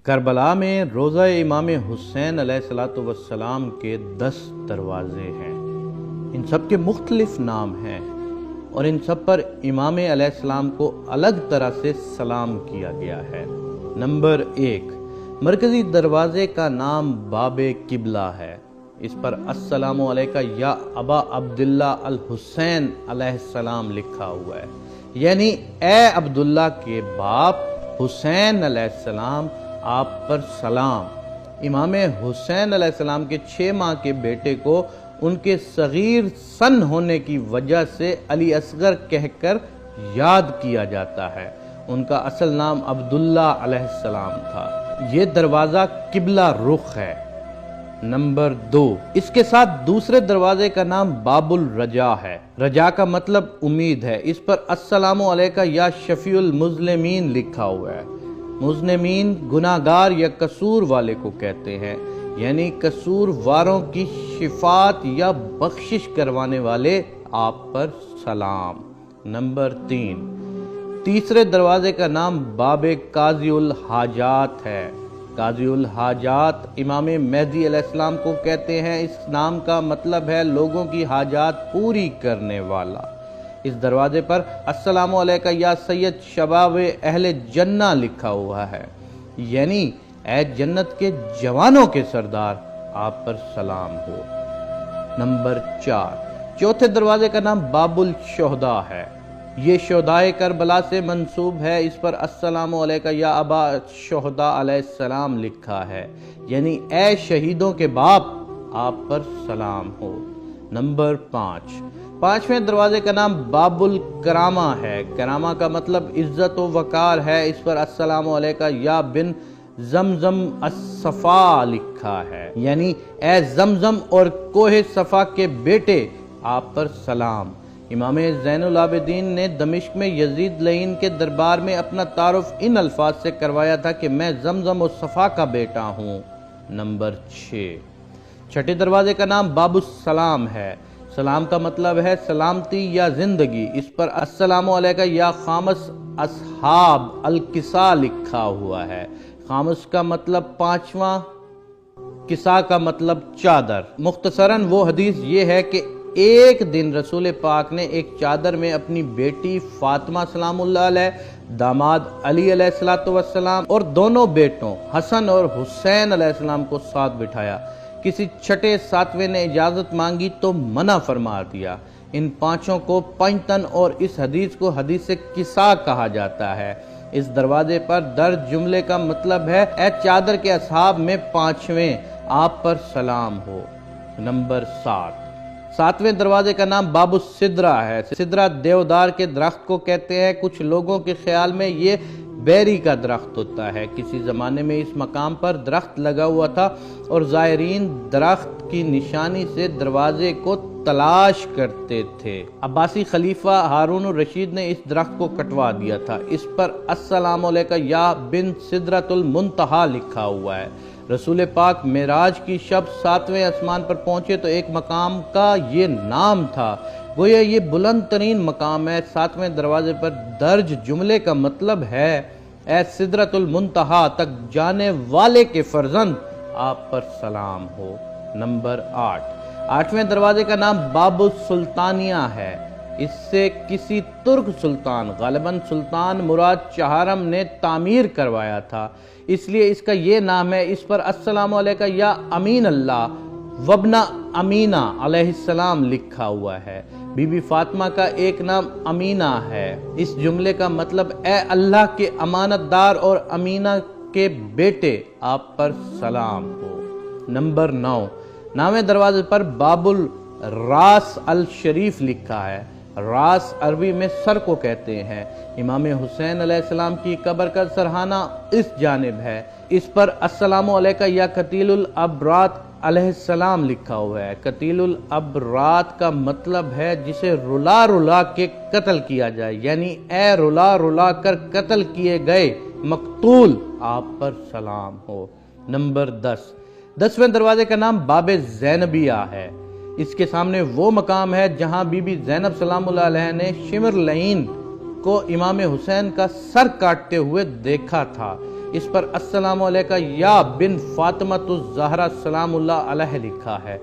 کربلا میں روضہ امام حسین علیہ السلام کے 10 دروازے ہیں۔ ان سب کے مختلف نام ہیں اور ان سب پر امام علیہ السلام کو الگ طرح سے سلام کیا گیا ہے۔ نمبر 1، مرکزی دروازے کا نام باب قبلہ ہے۔ اس پر السلام علیکہ یا ابا عبداللہ الحسین علیہ السلام لکھا ہوا ہے، یعنی اے عبداللہ کے باپ حسین علیہ السلام، آپ پر سلام۔ امام حسین علیہ السلام کے 6 ماہ کے بیٹے کو ان کے صغیر سن ہونے کی وجہ سے علی اصغر کہہ کر یاد کیا جاتا ہے۔ ان کا اصل نام عبداللہ علیہ السلام تھا۔ یہ دروازہ قبلہ رخ ہے۔ نمبر 2، اس کے ساتھ دوسرے دروازے کا نام باب الرجا ہے۔ رجا کا مطلب امید ہے۔ اس پر السلام علیکہ یا شفیع المذنبین لکھا ہوا ہے۔ مذنبین گناہگار یا قصور والے کو کہتے ہیں، یعنی قصور واروں کی شفاعت یا بخشش کروانے والے، آپ پر سلام۔ نمبر 3، تیسرے دروازے کا نام باب قاضی الحاجات ہے۔ قاضی الحاجات امام مہدی علیہ السلام کو کہتے ہیں۔ اس نام کا مطلب ہے لوگوں کی حاجات پوری کرنے والا۔ اس دروازے پر السلام علیکہ یا سید شباب اہل جنہ لکھا ہوا ہے، یعنی اے جنت کے جوانوں کے سردار، آپ پر سلام ہو۔ نمبر 4، چوتھے دروازے کا نام باب الشہداء ہے۔ یہ شہدائے کربلا سے منسوب ہے۔ اس پر السلام علیکہ یا ابا شہداء علیہ السلام لکھا ہے، یعنی اے شہیدوں کے باپ، آپ پر سلام ہو۔ نمبر 5، پانچویں دروازے کا نام باب الکرامہ ہے۔ کرامہ کا مطلب عزت و وقار ہے۔ اس پر السلام علیکہ یا بن زمزم الصفا لکھا ہے، یعنی اے زمزم اور کوہ صفا کے بیٹے، آپ پر سلام۔ امام زین العابدین نے دمشق میں یزید لعین کے دربار میں اپنا تعارف ان الفاظ سے کروایا تھا کہ میں زمزم و صفا کا بیٹا ہوں۔ نمبر 6، چھٹے دروازے کا نام باب السلام ہے۔ سلام کا مطلب ہے سلامتی یا زندگی۔ اس پر السلام علیکہ یا خامس اصحاب الکسا لکھا ہوا ہے۔ خامس کا مطلب 5واں، کسا کا مطلب چادر۔ مختصراً وہ حدیث یہ ہے کہ ایک دن رسول پاک نے ایک چادر میں اپنی بیٹی فاطمہ سلام اللہ علیہ، داماد علی علیہ السلام اور دونوں بیٹوں حسن اور حسین علیہ السلام کو ساتھ بٹھایا۔ کسی چھٹے ساتویں نے اجازت مانگی تو منع فرما دیا۔ ان 5 کو پنجتن اور اس حدیث کو حدیث کسا کہا جاتا ہے۔ اس دروازے پر درج جملے کا مطلب ہے اے چادر کے اصحاب میں 5ویں، آپ پر سلام ہو۔ نمبر 7، 7ویں دروازے کا نام باب السدرہ ہے۔ سدرہ دیودار کے درخت کو کہتے ہیں۔ کچھ لوگوں کے خیال میں یہ بیری کا درخت ہوتا ہے۔ کسی زمانے میں اس مقام پر درخت لگا ہوا تھا اور زائرین درخت کی نشانی سے دروازے کو تلاش کرتے تھے۔ عباسی خلیفہ ہارون الرشید نے اس درخت کو کٹوا دیا تھا۔ اس پر السلام علیکہ یا بن سدرۃ المنتہا لکھا ہوا ہے۔ رسول پاک معراج کی شب 7ویں آسمان پر پہنچے تو ایک مقام کا یہ نام تھا، گویا یہ بلند ترین مقام ہے۔ 7ویں دروازے پر درج جملے کا مطلب ہے اے سدرۃ المنتہا تک جانے والے کے فرزند، آپ پر سلام ہو۔ نمبر 8، 8ویں دروازے کا نام باب السلطانیہ ہے۔ اس سے کسی ترک سلطان، غالباً سلطان مراد چہارم نے تعمیر کروایا تھا، اس لیے اس کا یہ نام ہے۔ اس پر السلام علیکہ یا امین اللہ وابن امینہ علیہ السلام لکھا ہوا ہے۔ بی بی فاطمہ کا ایک نام امینہ ہے۔ اس جملے کا مطلب اے اللہ کے امانت دار اور امینہ کے بیٹے، آپ پر سلام ہو۔ نمبر 9، 9ویں دروازے پر باب الراس الشریف لکھا ہے۔ راس عربی میں سر کو کہتے ہیں۔ امام حسین علیہ السلام کی قبر کا سرحانہ اس جانب ہے۔ اس پر السلام علیکہ یا قتیل الابرات علیہ السلام لکھا ہوا ہے۔ قتیل الابرات کا مطلب ہے جسے رلا رلا کے قتل کیا جائے، یعنی اے رلا رلا کر قتل کیے گئے مقتول، آپ پر سلام ہو۔ نمبر 10، 10ویں دروازے کا نام باب زینبیہ ہے۔ اس کے سامنے وہ مقام ہے جہاں بی بی زینب سلام اللہ علیہ نے شمر لعین کو امام حسین کا سر کاٹتے ہوئے دیکھا تھا۔ اس پر السلام علیکہ یا بن فاطمۃ الزہرا سلام اللہ علیہ لکھا ہے۔